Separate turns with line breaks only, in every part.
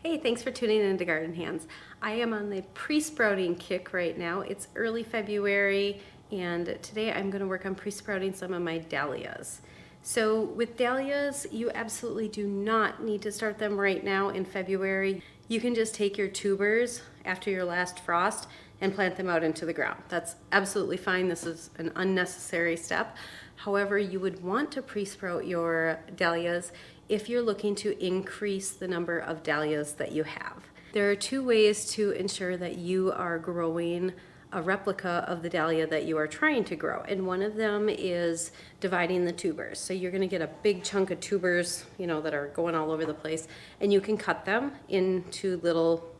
Hey, thanks for tuning in to Garden Hands. I am on the pre-sprouting kick right now. It's early February, and today I'm going to work on pre-sprouting some of my dahlias. So with dahlias, you absolutely do not need to start them right now in February. You can just take your tubers after your last frost and plant them out into the ground. That's absolutely fine. This is an unnecessary step. However, you would want to pre-sprout your dahlias if you're looking to increase the number of dahlias that you have. There are two ways to ensure that you are growing a replica of the dahlia that you are trying to grow. And one of them is dividing the tubers. So you're gonna get a big chunk of tubers, that are going all over the place, and you can cut them into little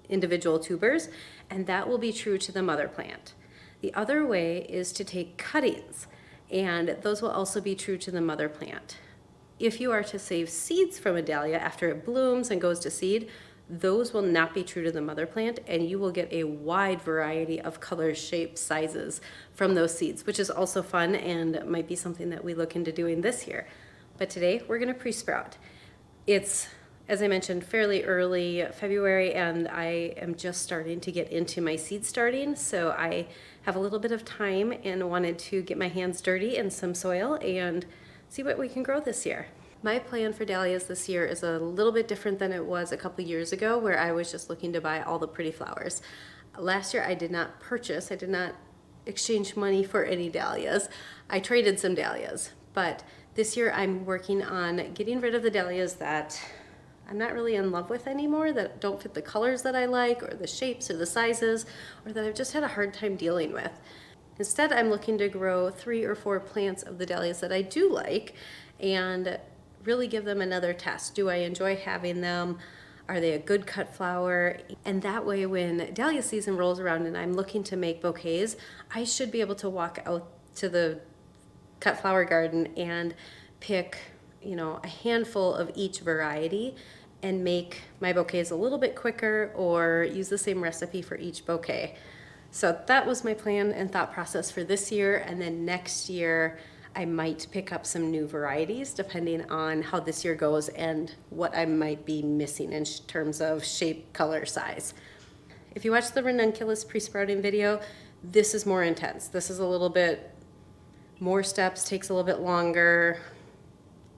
individual tubers, and that will be true to the mother plant. The other way is to take cuttings, and those will also be true to the mother plant. If you are to save seeds from a dahlia after it blooms and goes to seed, those will not be true to the mother plant, and you will get a wide variety of colors, shapes, sizes from those seeds, which is also fun and might be something that we look into doing this year. But today we're gonna pre-sprout. It's, as I mentioned, fairly early February, and I am just starting to get into my seed starting, so I have a little bit of time and wanted to get my hands dirty in some soil and see what we can grow this year. My plan for dahlias this year is a little bit different than it was a couple years ago, where I was just looking to buy all the pretty flowers. Last year I did not exchange money for any dahlias. I traded some dahlias, but this year I'm working on getting rid of the dahlias that I'm not really in love with anymore, that don't fit the colors that I like, or the shapes or the sizes, or that I've just had a hard time dealing with. Instead, I'm looking to grow 3 or 4 plants of the dahlias that I do like and really give them another test. Do I enjoy having them? Are they a good cut flower? And that way, when dahlia season rolls around and I'm looking to make bouquets, I should be able to walk out to the cut flower garden and pick, a handful of each variety and make my bouquets a little bit quicker, or use the same recipe for each bouquet. So that was my plan and thought process for this year, and then next year I might pick up some new varieties depending on how this year goes and what I might be missing in terms of shape, color, size. If you watch the ranunculus pre-sprouting video, this is more intense. This is a little bit more steps, takes a little bit longer,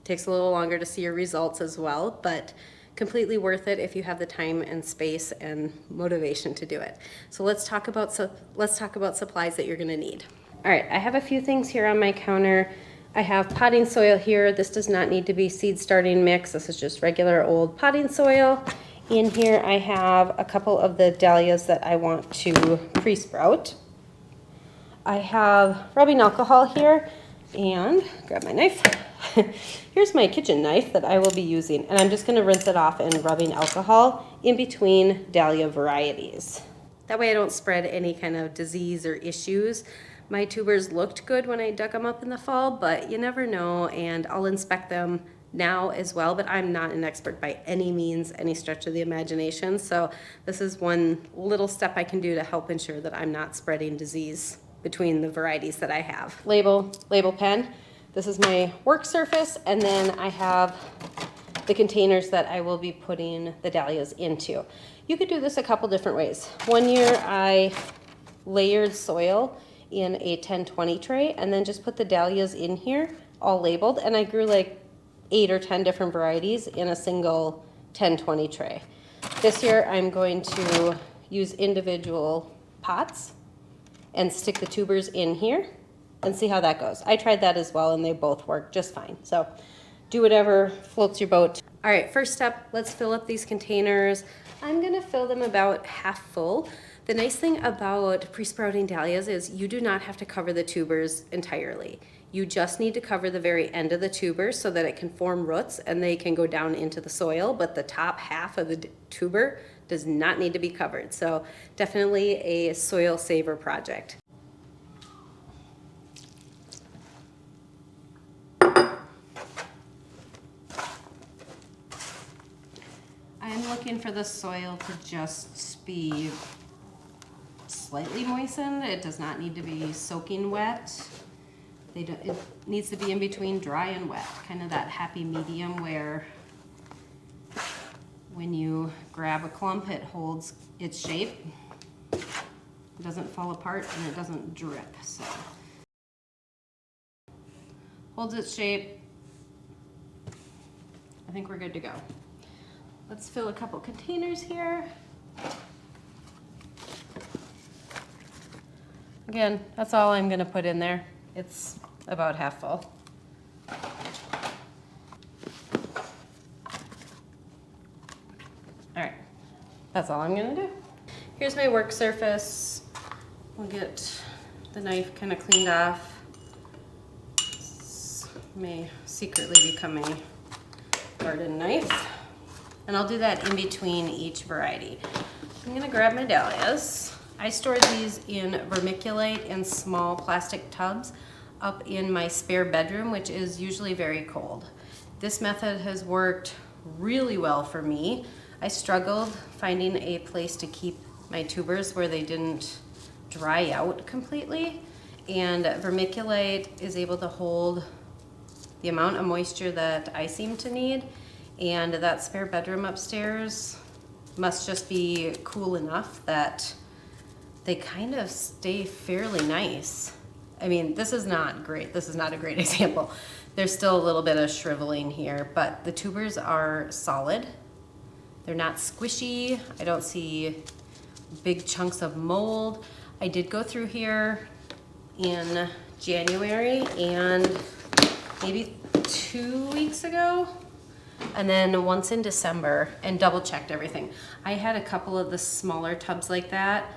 takes a little longer to see your results as well, but completely worth it if you have the time and space and motivation to do it. So let's talk about supplies that you're gonna need. All right, I have a few things here on my counter. I have potting soil here. This does not need to be seed starting mix. This is just regular old potting soil. In here I have a couple of the dahlias that I want to pre-sprout. I have rubbing alcohol here, and grab my knife. Here's my kitchen knife that I will be using, and I'm just gonna rinse it off in rubbing alcohol in between dahlia varieties. That way I don't spread any kind of disease or issues. My tubers looked good when I dug them up in the fall, but you never know, and I'll inspect them now as well, but I'm not an expert by any means, any stretch of the imagination, so this is one little step I can do to help ensure that I'm not spreading disease between the varieties that I have. Label pen. This is my work surface, and then I have the containers that I will be putting the dahlias into. You could do this a couple different ways. One year I layered soil in a 10-20 tray and then just put the dahlias in here, all labeled, and I grew like 8 or 10 different varieties in a single 10-20 tray. This year I'm going to use individual pots and stick the tubers in here and see how that goes. I tried that as well, and they both work just fine. So do whatever floats your boat. All right, first step, let's fill up these containers. I'm gonna fill them about half full. The nice thing about pre-sprouting dahlias is you do not have to cover the tubers entirely. You just need to cover the very end of the tuber so that it can form roots and they can go down into the soil, but the top half of the tuber does not need to be covered. So definitely a soil saver project. I'm looking for the soil to just be slightly moistened. It does not need to be soaking wet. It needs to be in between dry and wet, kind of that happy medium where when you grab a clump, it holds its shape. It doesn't fall apart and it doesn't drip, so. Holds its shape. I think we're good to go. Let's fill a couple containers here. Again, that's all I'm gonna put in there. It's about half full. All right, that's all I'm gonna do. Here's my work surface. We'll get the knife kind of cleaned off. This may secretly become a garden knife. And I'll do that in between each variety. I'm gonna grab my dahlias. I store these in vermiculite in small plastic tubs up in my spare bedroom, which is usually very cold. This method has worked really well for me. I struggled finding a place to keep my tubers where they didn't dry out completely. And vermiculite is able to hold the amount of moisture that I seem to need. And that spare bedroom upstairs must just be cool enough that they kind of stay fairly nice. I mean, this is not great. This is not a great example. There's still a little bit of shriveling here, but the tubers are solid. They're not squishy. I don't see big chunks of mold. I did go through here in January and maybe 2 weeks ago, and then once in December, and double checked everything. I had a couple of the smaller tubs like that,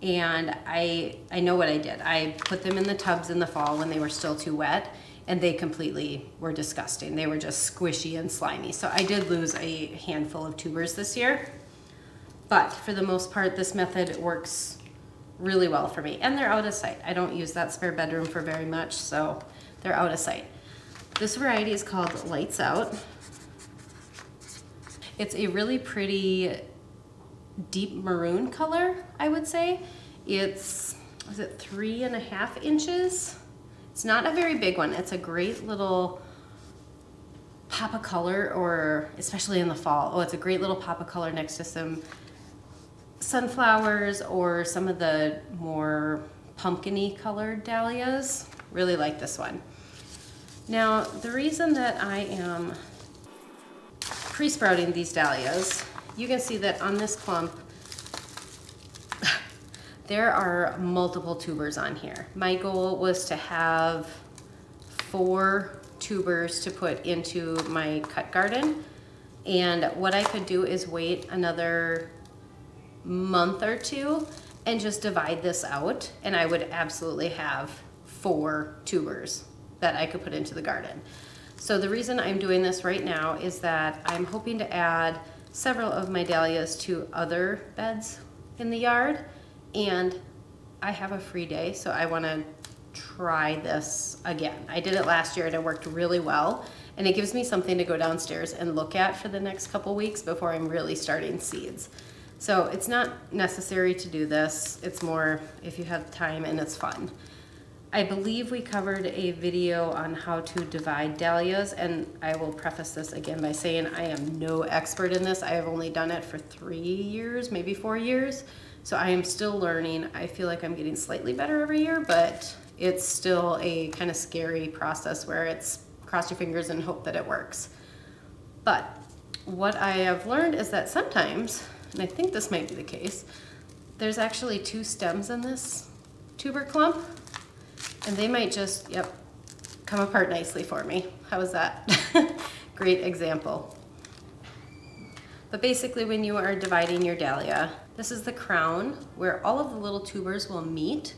and I know what I did. I put them in the tubs in the fall when they were still too wet, and they completely were disgusting. They were just squishy and slimy. So I did lose a handful of tubers this year, but for the most part, this method works really well for me, and they're out of sight. I don't use that spare bedroom for very much, so they're out of sight. This variety is called Lights Out. It's a really pretty deep maroon color, I would say. It's, is it 3.5 inches? It's not a very big one. It's a great little pop of color, or especially in the fall. Oh, it's a great little pop of color next to some sunflowers or some of the more pumpkin-y colored dahlias. Really like this one. Now, the reason that I am pre-sprouting these dahlias, you can see that on this clump, there are multiple tubers on here. My goal was to have 4 tubers to put into my cut garden. And what I could do is wait another month or 2 and just divide this out. And I would absolutely have 4 tubers that I could put into the garden. So the reason I'm doing this right now is that I'm hoping to add several of my dahlias to other beds in the yard, and I have a free day, so I want to try this again. I did it last year and it worked really well, and it gives me something to go downstairs and look at for the next couple weeks before I'm really starting seeds. So it's not necessary to do this. It's more if you have time and it's fun. I believe we covered a video on how to divide dahlias, and I will preface this again by saying I am no expert in this. I have only done it for 3 years, maybe 4 years, so I am still learning. I feel like I'm getting slightly better every year, but it's still a kind of scary process where it's cross your fingers and hope that it works. But what I have learned is that sometimes, and I think this might be the case, there's actually 2 stems in this tuber clump, and they might just, yep, come apart nicely for me. How was that? Great example. But basically when you are dividing your dahlia, this is the crown where all of the little tubers will meet.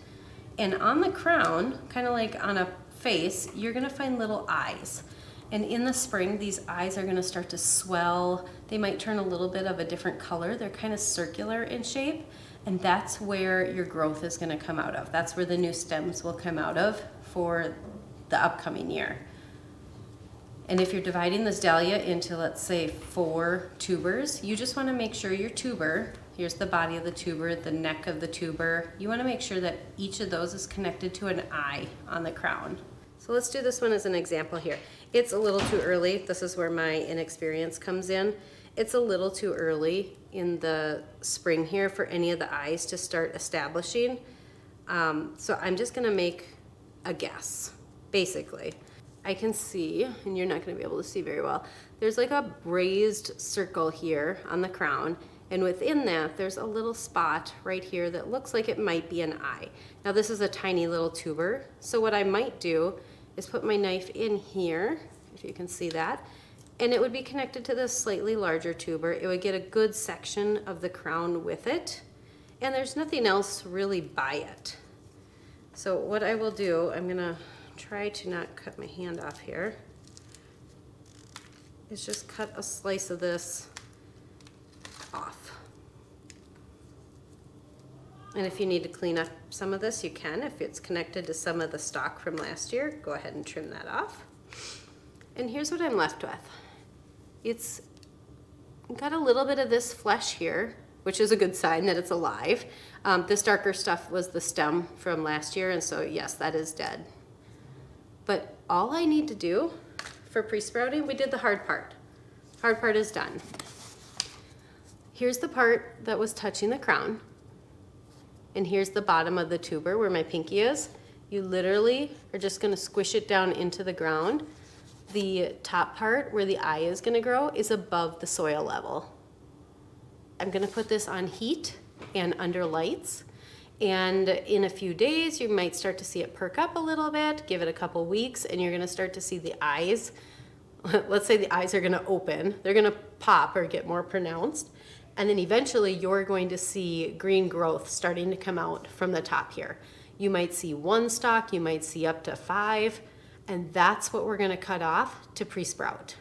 And on the crown, kind of like on a face, you're gonna find little eyes. And in the spring, these eyes are gonna start to swell. They might turn a little bit of a different color. They're kind of circular in shape. And that's where your growth is gonna come out of. That's where the new stems will come out of for the upcoming year. And if you're dividing this dahlia into, let's say, 4 tubers, you just wanna make sure your tuber, here's the body of the tuber, the neck of the tuber, you wanna make sure that each of those is connected to an eye on the crown. So let's do this one as an example here. It's a little too early. This is where my inexperience comes in. it's a little too early in the spring here for any of the eyes to start establishing. So I'm just gonna make a guess, basically. I can see, and you're not gonna be able to see very well, there's like a raised circle here on the crown, and within that there's a little spot right here that looks like it might be an eye. Now this is a tiny little tuber, so what I might do is put my knife in here, if you can see that, and it would be connected to this slightly larger tuber. It would get a good section of the crown with it, and there's nothing else really by it. So what I will do, I'm gonna try to not cut my hand off here, is just cut a slice of this off. And if you need to clean up some of this, you can. If it's connected to some of the stock from last year, go ahead and trim that off. And here's what I'm left with. It's got a little bit of this flesh here, which is a good sign that it's alive. This darker stuff was the stem from last year, and so yes, that is dead. But all I need to do for pre-sprouting, we did the hard part. Hard part is done. Here's the part that was touching the crown, and here's the bottom of the tuber where my pinky is. You literally are just gonna squish it down into the ground. The top part where the eye is gonna grow is above the soil level. I'm gonna put this on heat and under lights, and in a few days you might start to see it perk up a little bit. Give it a couple weeks and you're gonna start to see the eyes, let's say the eyes are gonna open, they're gonna pop or get more pronounced, and then eventually you're going to see green growth starting to come out from the top here. You might see one stalk, you might see up to 5, and that's what we're gonna cut off to pre-sprout.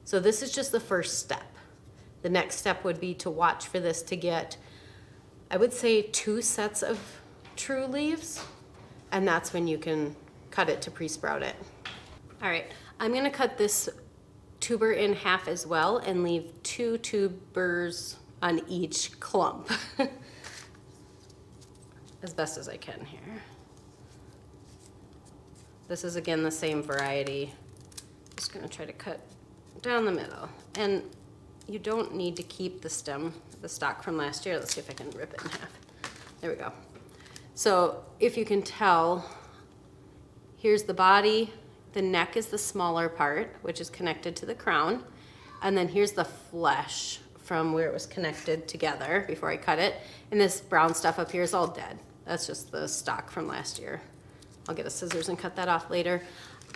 So this is just the first step. The next step would be to watch for this to get, I would say, 2 sets of true leaves, and that's when you can cut it to pre-sprout it. All right, I'm gonna cut this tuber in half as well and leave 2 tubers on each clump as best as I can here. This is again the same variety. Just gonna try to cut down the middle. And you don't need to keep the stem, the stock from last year. Let's see if I can rip it in half. There we go. So if you can tell, here's the body, the neck is the smaller part, which is connected to the crown. And then here's the flesh from where it was connected together before I cut it. And this brown stuff up here is all dead. That's just the stock from last year. I'll get a scissors and cut that off later.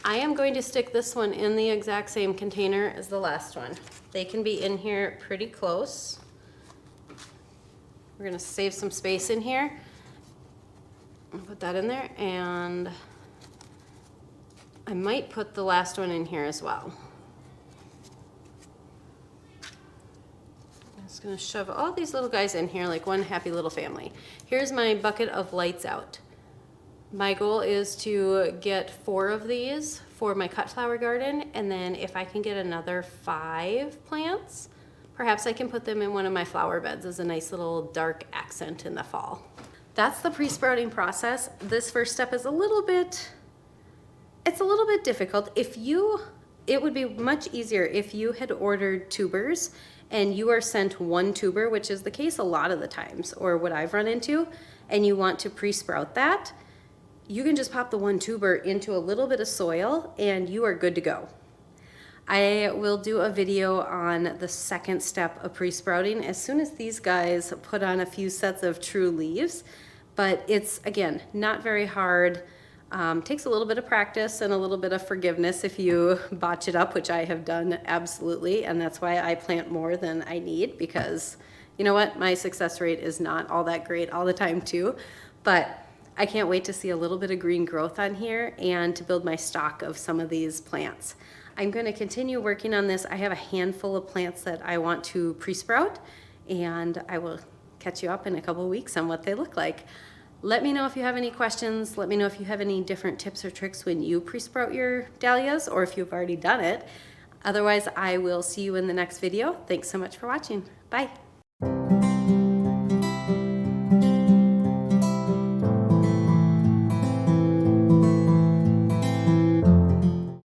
I am going to stick this one in the exact same container as the last one. They can be in here pretty close. We're gonna save some space in here. I'll put that in there, and I might put the last one in here as well. I'm just gonna shove all these little guys in here like one happy little family. Here's my bucket of lights out. My goal is to get 4 of these for my cut flower garden, and then if I can get another 5 plants, perhaps I can put them in one of my flower beds as a nice little dark accent in the fall. That's the pre-sprouting process. This first step is a little bit difficult. It would be much easier if you had ordered tubers and you are sent 1 tuber, which is the case a lot of the times, or what I've run into, and you want to pre-sprout that. You can just pop the 1 tuber into a little bit of soil and you are good to go. I will do a video on the second step of pre-sprouting as soon as these guys put on a few sets of true leaves, but it's, again, not very hard. Takes a little bit of practice and a little bit of forgiveness if you botch it up, which I have done absolutely, and that's why I plant more than I need, because you know what, my success rate is not all that great all the time too, but I can't wait to see a little bit of green growth on here and to build my stock of some of these plants. I'm going to continue working on this. I have a handful of plants that I want to pre-sprout, and I will catch you up in a couple of weeks on what they look like. Let me know if you have any questions. Let me know if you have any different tips or tricks when you pre-sprout your dahlias, or if you've already done it. Otherwise, I will see you in the next video. Thanks so much for watching. Bye.